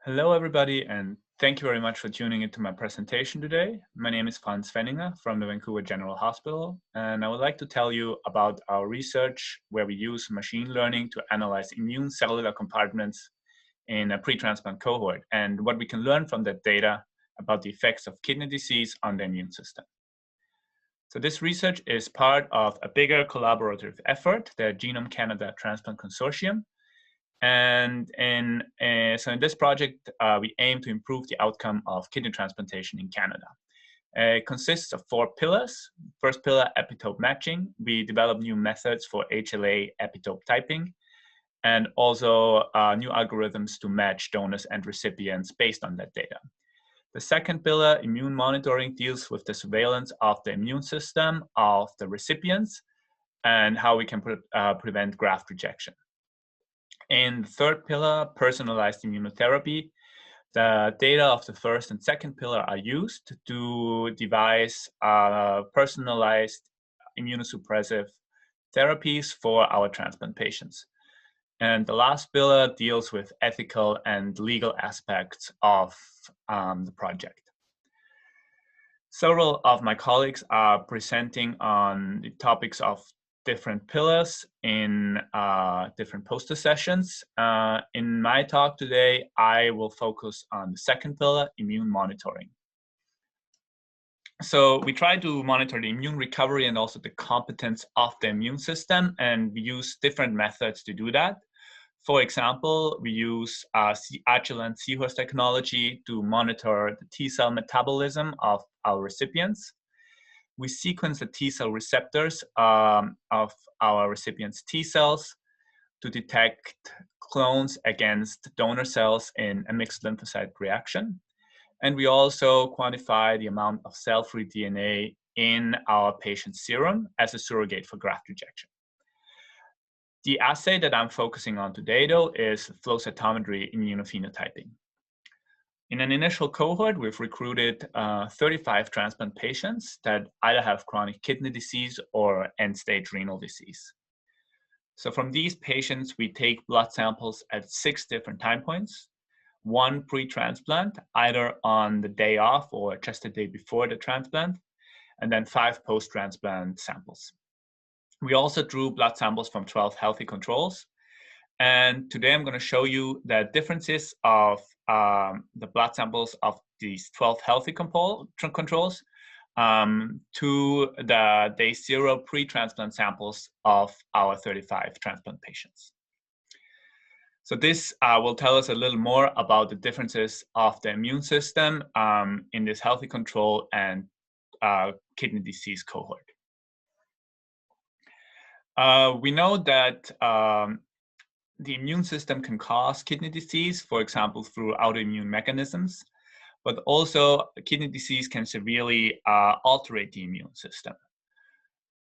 Hello, everybody, and thank you very much for tuning into my presentation today. My name is Franz Fenninger from the Vancouver General Hospital, and I would like to tell you about our research where we use machine learning to analyze immune cellular compartments in a pre-transplant cohort and what we can learn from that data about the effects of kidney disease on the immune system. So this research is part of a bigger collaborative effort, the Genome Canada Transplant Consortium. And so in this project, we aim to improve the outcome of kidney transplantation in Canada. It consists of 4 pillars. First pillar, epitope matching. We develop new methods for HLA epitope typing and also new algorithms to match donors and recipients based on that data. The second pillar, immune monitoring, deals with the surveillance of the immune system of the recipients and how we can prevent graft rejection. In the third pillar, personalized immunotherapy, the data of the first and second pillar are used to devise personalized immunosuppressive therapies for our transplant patients. And the last pillar deals with ethical and legal aspects of the project. Several of my colleagues are presenting on the topics of different pillars in different poster sessions. In my talk today, I will focus on the second pillar, immune monitoring. So we try to monitor the immune recovery and also the competence of the immune system, and we use different methods to do that. For example, we use adjuvant seahorse technology to monitor the T cell metabolism of our recipients. We sequence the T cell receptors of our recipients' T cells to detect clones against donor cells in a mixed lymphocyte reaction. And we also quantify the amount of cell-free DNA in our patient's serum as a surrogate for graft rejection. The assay that I'm focusing on today, though, is flow cytometry immunophenotyping. In an initial cohort, we've recruited 35 transplant patients that either have chronic kidney disease or end-stage renal disease. So from these patients, we take blood samples at 6 different time points, 1 pre-transplant, either on the day off or just the day before the transplant, and then 5 post-transplant samples. We also drew blood samples from 12 healthy controls. And today I'm going to show you the differences of the blood samples of these 12 healthy controls to the day 0 pre-transplant samples of our 35 transplant patients. So this will tell us a little more about the differences of the immune system in this healthy control and kidney disease cohort. We know that the immune system can cause kidney disease, for example, through autoimmune mechanisms, but also kidney disease can severely alter the immune system.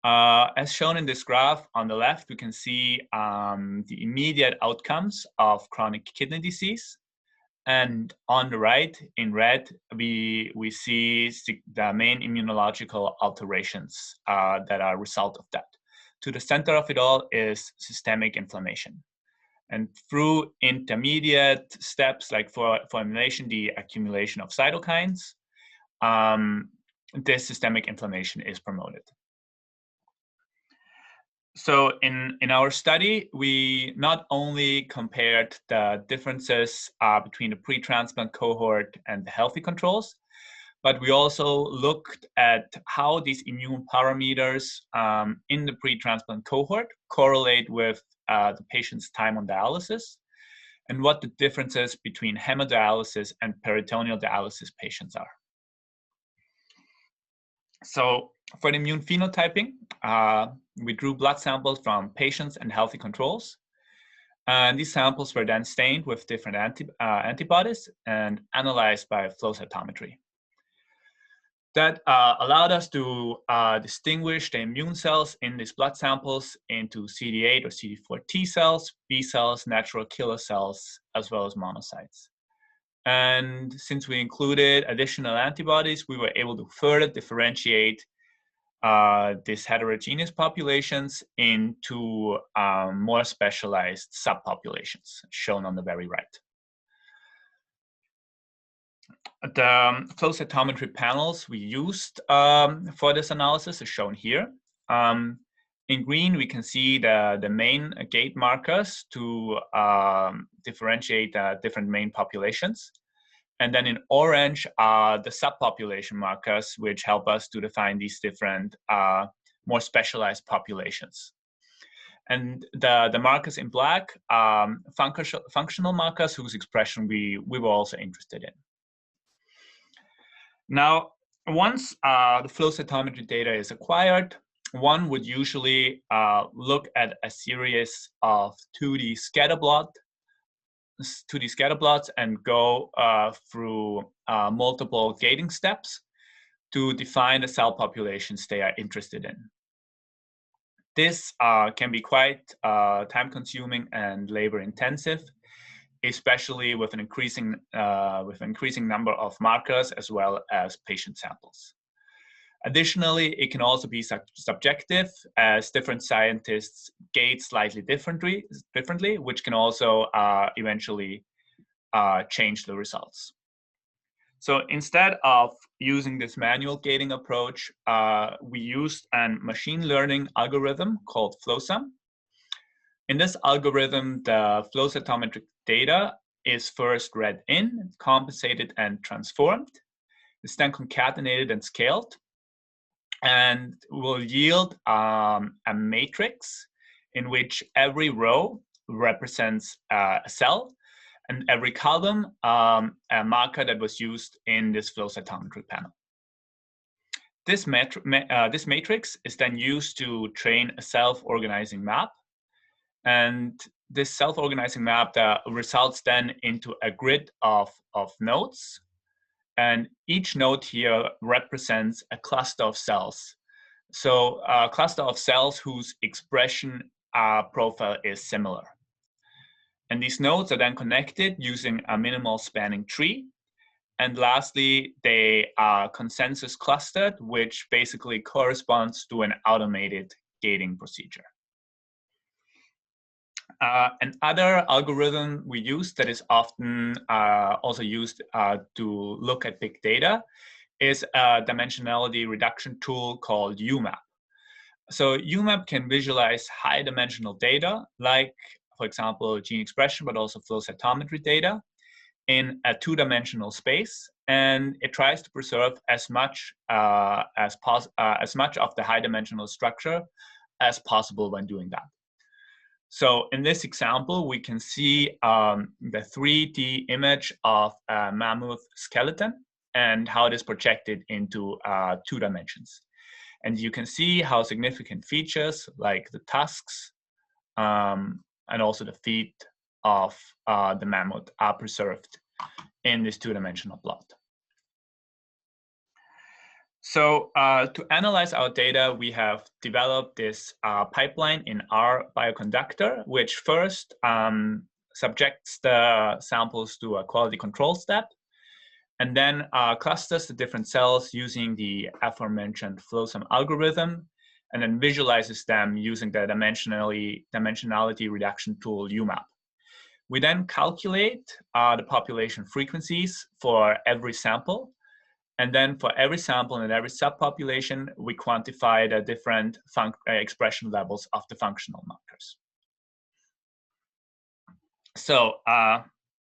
As shown in this graph on the left, we can see the immediate outcomes of chronic kidney disease. And on the right, in red, we see the main immunological alterations that are a result of that. To the center of it all is systemic inflammation. And through intermediate steps like formulation, the accumulation of cytokines, this systemic inflammation is promoted. So in our study, we not only compared the differences between the pre-transplant cohort and the healthy controls, but we also looked at how these immune parameters in the pre-transplant cohort correlate with the patient's time on dialysis and what the differences between hemodialysis and peritoneal dialysis patients are. So for the immune phenotyping, we drew blood samples from patients and healthy controls. And these samples were then stained with different antibodies and analyzed by flow cytometry. That allowed us to distinguish the immune cells in these blood samples into CD8 or Cd4 T cells, B cells, natural killer cells, as well as monocytes. And since we included additional antibodies, we were able to further differentiate these heterogeneous populations into more specialized subpopulations, shown on the very right. The flow cytometry panels we used for this analysis is shown here. In green, we can see the main gate markers to differentiate different main populations. And then in orange are the subpopulation markers, which help us to define these different, more specialized populations. And the markers in black are functional markers whose expression we were also interested in. Now, once the flow cytometry data is acquired, one would usually look at a series of 2D scatter plots and go through multiple gating steps to define the cell populations they are interested in. This can be quite time-consuming and labor-intensive, especially with an increasing number of markers as well as patient samples. Additionally, it can also be subjective, as different scientists gate slightly differently, which can also eventually change the results. So instead of using this manual gating approach, we used a machine learning algorithm called FlowSum. In this algorithm, the flow cytometric data is first read in, compensated, and transformed. It's then concatenated and scaled, and will yield a matrix in which every row represents a cell, and every column a marker that was used in this flow cytometry panel. This matrix is then used to train a self-organizing map. And this self-organizing map results then into a grid of nodes. And each node here represents a cluster of cells. So a cluster of cells whose expression profile is similar. And these nodes are then connected using a minimal spanning tree. And lastly, they are consensus clustered, which basically corresponds to an automated gating procedure. Another algorithm we use that is often also used to look at big data is a dimensionality reduction tool called UMAP. So UMAP can visualize high dimensional data, like, for example, gene expression, but also flow cytometry data in a two-dimensional space. And it tries to preserve as much of the high dimensional structure as possible when doing that. So in this example, we can see the 3D image of a mammoth skeleton and how it is projected into 2 dimensions. And you can see how significant features like the tusks and also the feet of the mammoth are preserved in this 2-dimensional plot. So to analyze our data, we have developed this pipeline in our bioconductor, which first subjects the samples to a quality control step, and then clusters the different cells using the aforementioned FlowSum algorithm, and then visualizes them using the dimensionality reduction tool UMAP. We then calculate the population frequencies for every sample. And then for every sample and every subpopulation, we quantify the different expression levels of the functional markers. So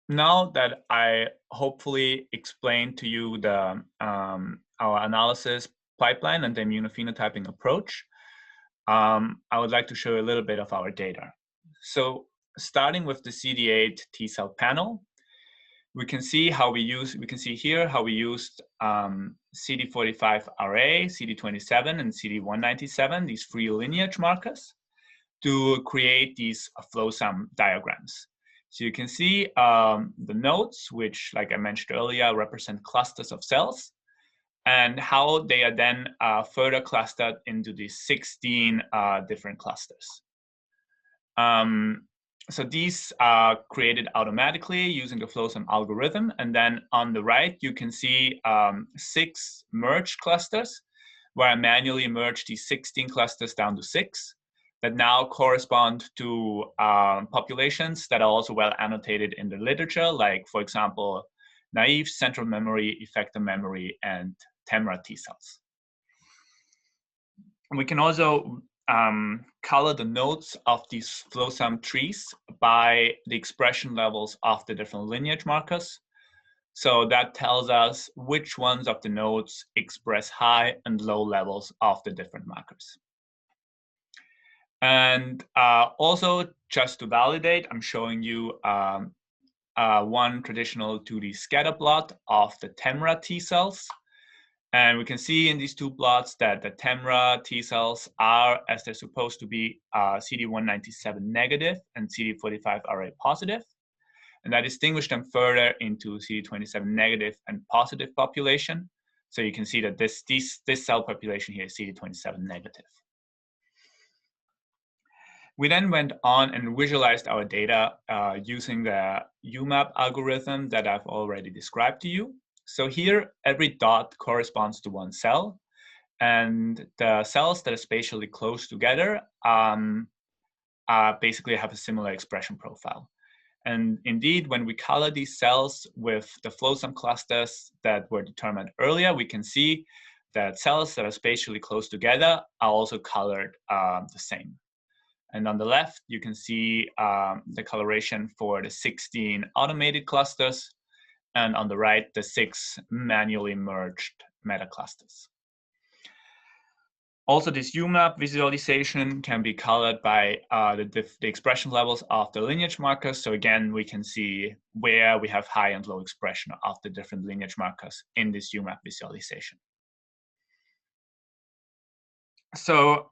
now that I hopefully explained to you the, our analysis pipeline and the immunophenotyping approach, I would like to show you a little bit of our data. So starting with the CD8 T Cell Panel, we can see how we used CD45RA, CD27, and CD197, these free lineage markers, to create these FlowSum diagrams. So you can see the nodes, which, like I mentioned earlier, represent clusters of cells, and how they are then further clustered into these 16 different clusters. So these are created automatically using the FlowSum algorithm. And then on the right, you can see 6 merged clusters, where I manually merge these 16 clusters down to 6 that now correspond to populations that are also well annotated in the literature, like, for example, naive central memory, effector memory, and TEMRA T cells. We can also color the nodes of these flow sum trees by the expression levels of the different lineage markers. So that tells us which ones of the nodes express high and low levels of the different markers. And also, just to validate, I'm showing you one traditional 2D scatter plot of the TEMRA T cells. And we can see in these two plots that the TEMRA T cells are, as they're supposed to be, CD197 negative and CD45 RA positive. And I distinguish them further into CD27 negative and positive population. So you can see that this cell population here is CD27 negative. We then went on and visualized our data using the UMAP algorithm that I've already described to you. So here, every dot corresponds to one cell, and the cells that are spatially close together basically have a similar expression profile. And indeed, when we color these cells with the flow sum clusters that were determined earlier, we can see that cells that are spatially close together are also colored the same. And on the left, you can see the coloration for the 16 automated clusters, and on the right, the 6 manually merged metaclusters. Also, this UMAP visualization can be colored by the expression levels of the lineage markers. So again, we can see where we have high and low expression of the different lineage markers in this UMAP visualization. So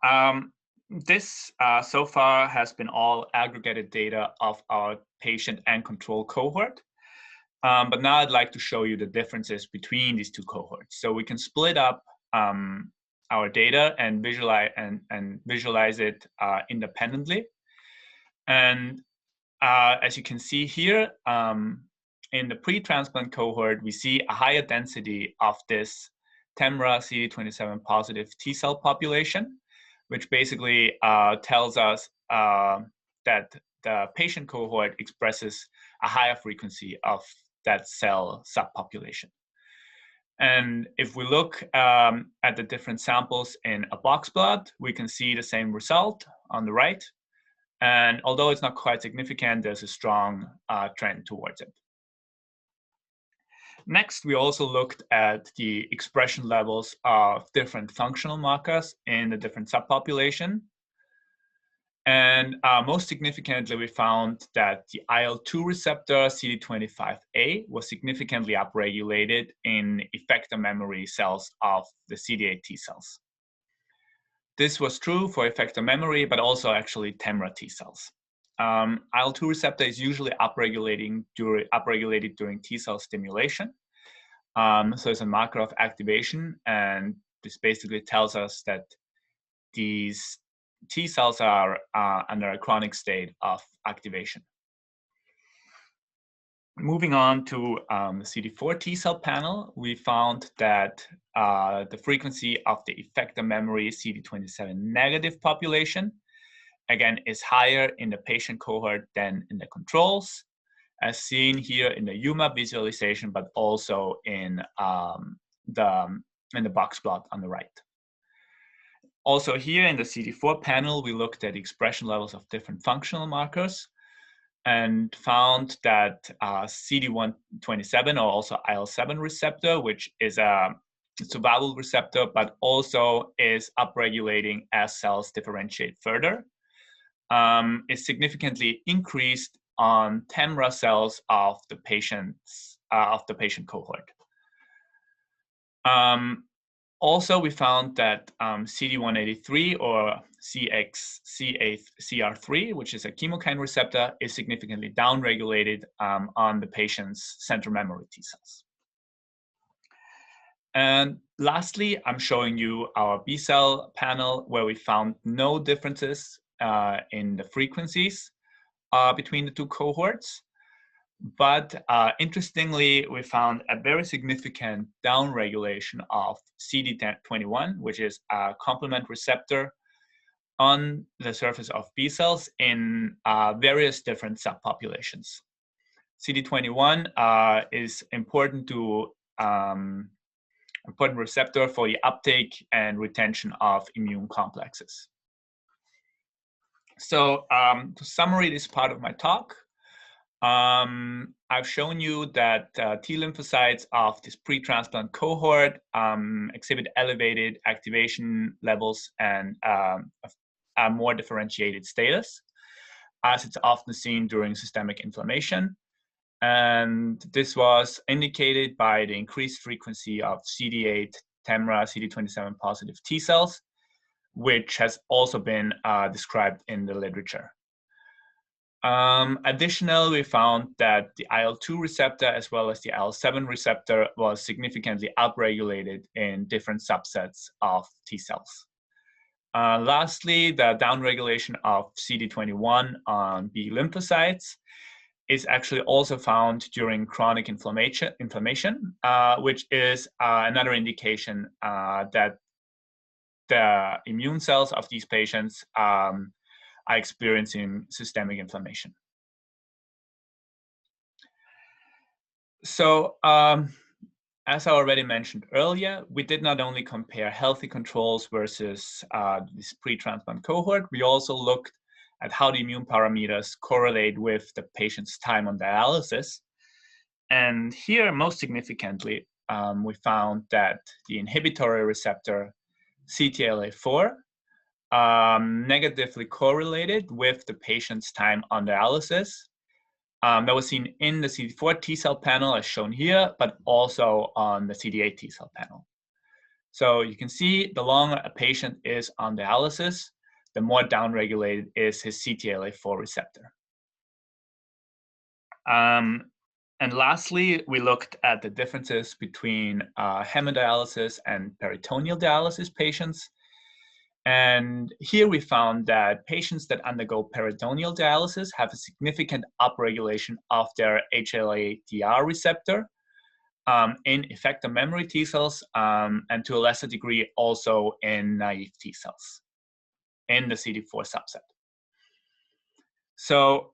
this so far has been all aggregated data of our patient and control cohort. But now I'd like to show you the differences between these two cohorts. So we can split up our data and visualize it independently. And as you can see here, in the pre-transplant cohort, we see a higher density of this TEMRA CD27 positive T cell population, which basically tells us that the patient cohort expresses a higher frequency of that cell subpopulation. And if we look at the different samples in a box plot, we can see the same result on the right. And although it's not quite significant, there's a strong trend towards it. Next, we also looked at the expression levels of different functional markers in the different subpopulation. And most significantly, we found that the IL-2 receptor CD25A was significantly upregulated in effector memory cells of the CD8 T cells. This was true for effector memory, but also actually TEMRA T cells. IL-2 receptor is usually upregulated during T cell stimulation. So it's a marker of activation, and this basically tells us that these T cells are under a chronic state of activation. Moving on to the CD4 T cell panel, we found that the frequency of the effector memory CD27 negative population, again, is higher in the patient cohort than in the controls, as seen here in the UMAP visualization, but also in the box plot on the right. Also here in the CD4 panel, we looked at expression levels of different functional markers and found that CD127, or also IL-7 receptor, which is a survival receptor, but also is upregulating as cells differentiate further, is significantly increased on TEMRA cells of the patient cohort. Also, we found that CD183 or CR3, which is a chemokine receptor, is significantly downregulated on the patient's central memory T cells. And lastly, I'm showing you our B cell panel, where we found no differences in the frequencies between the two cohorts. But interestingly, we found a very significant downregulation of CD21, which is a complement receptor on the surface of B cells in various different subpopulations. CD21 is important important receptor for the uptake and retention of immune complexes. So to summarize this part of my talk, I've shown you that T lymphocytes of this pre-transplant cohort exhibit elevated activation levels and a more differentiated status, as it's often seen during systemic inflammation. And this was indicated by the increased frequency of CD8 TEMRA CD27 positive T cells, which has also been described in the literature. Additionally, we found that the IL-2 receptor as well as the IL-7 receptor was significantly upregulated in different subsets of T cells. Lastly, the downregulation of CD21 on B lymphocytes is actually also found during chronic inflammation, which is another indication that the immune cells of these patients are experiencing systemic inflammation. So, as I already mentioned earlier, we did not only compare healthy controls versus this pre-transplant cohort, we also looked at how the immune parameters correlate with the patient's time on dialysis. And here, most significantly, we found that the inhibitory receptor CTLA4 negatively correlated with the patient's time on dialysis. That was seen in the Cd4 T Cell Panel as shown here, but also on the CD8 T Cell Panel. So you can see the longer a patient is on dialysis, the more downregulated is his CTLA4 receptor. And lastly, we looked at the differences between hemodialysis and peritoneal dialysis patients. And here we found that patients that undergo peritoneal dialysis have a significant upregulation of their HLA-DR receptor in effector memory T cells, and to a lesser degree also in naive T cells in the CD4 subset. So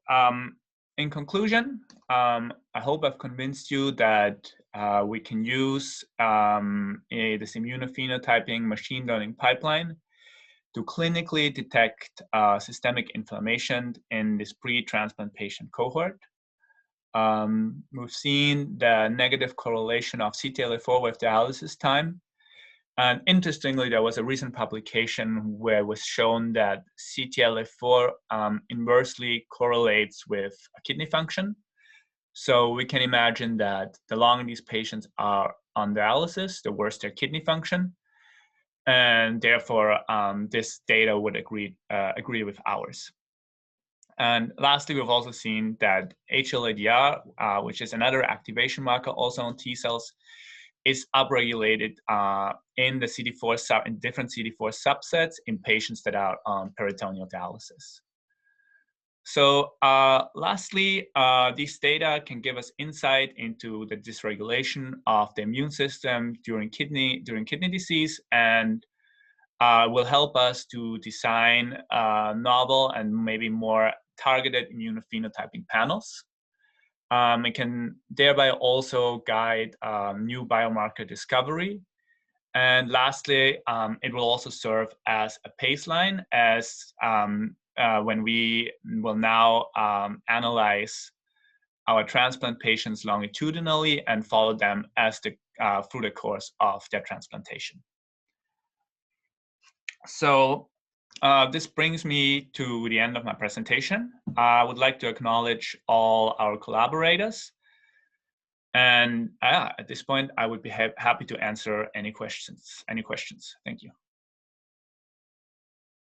in conclusion, I hope I've convinced you that we can use this immunophenotyping machine learning pipeline to clinically detect systemic inflammation in this pre-transplant patient cohort. We've seen the negative correlation of CTLA4 with dialysis time. And interestingly, there was a recent publication where it was shown that CTLA4 inversely correlates with kidney function. So we can imagine that the longer these patients are on dialysis, the worse their kidney function. And therefore, this data would agree with ours. And lastly, we've also seen that HLA-DR, which is another activation marker also on T cells, is upregulated in the in different CD4 subsets in patients that are on peritoneal dialysis. So lastly, these data can give us insight into the dysregulation of the immune system during kidney disease, and will help us to design novel and maybe more targeted immunophenotyping panels. It can thereby also guide new biomarker discovery. And lastly, it will also serve as a baseline as when we will now analyze our transplant patients longitudinally and follow them as through the course of their transplantation. So this brings me to the end of my presentation. I would like to acknowledge all our collaborators. And at this point, I would be happy to answer any questions. Thank you.